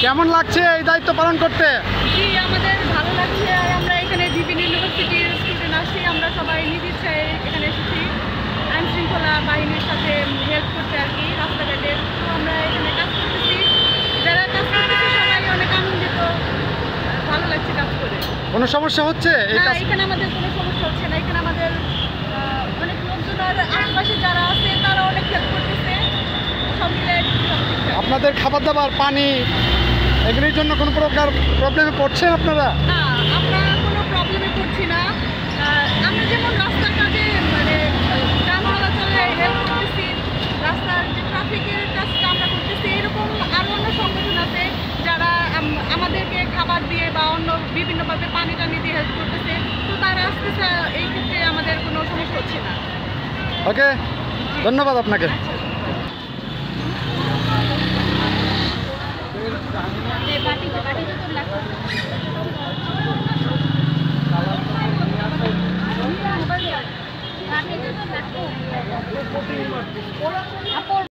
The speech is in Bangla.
কেমন লাগছে এই দায়িত্ব পালন করতে? জি, আমাদের ভালো লাগছে। আর আমরা এখানে বিভিন্ন ইউনিভার্সিটির স্টুডেন্ট আসছি, আমরা সবাই নিজ ইচ্ছায় এখানে এসেছি আইন শৃঙ্খলা বাহিনীর সাথে হেল্প করতে আর কি, রাস্তাঘাটে। তো আমরা এখানে কাজ করতেছি, যারা কাজ করতেছি সবাই অনেক আনন্দিত, ভালো লাগছে কাজ করে। কোনো সমস্যা হচ্ছে এই না, কাজ? এখানে আমাদের কোনো সমস্যা হচ্ছে না। এখানে আমাদের অনেক লোকজন আর আশেপাশে যারা আছে তারা অনেক হেল্প করতেছে, সব মিলে সব ঠিকঠাক। আপনাদের খাবার দাবার, পানি এগুলির জন্য কোনো প্রকার প্রবলেমে পড়ছেন আপনারা? না, আমরা কোনো প্রবলেমে পড়ছি না। আমরা যেমন রাস্তার কাজে মানে যান চলাচলে হেল্প করতেছি, রাস্তার যে ট্রাফিকের কাজটা আমরা করতেছি, এরকম আরও অন্য সংগঠন আছে যারা আমাদেরকে খাবার দিয়ে বা অন্য বিভিন্নভাবে পানি টানি দিয়ে হেল্প করতেছে। তো তারা আসতেছে, এই ক্ষেত্রে আমাদের কোনো সমস্যা হচ্ছে না। ওকে, ধন্যবাদ আপনাকে। বাটিতে তো লাগতো।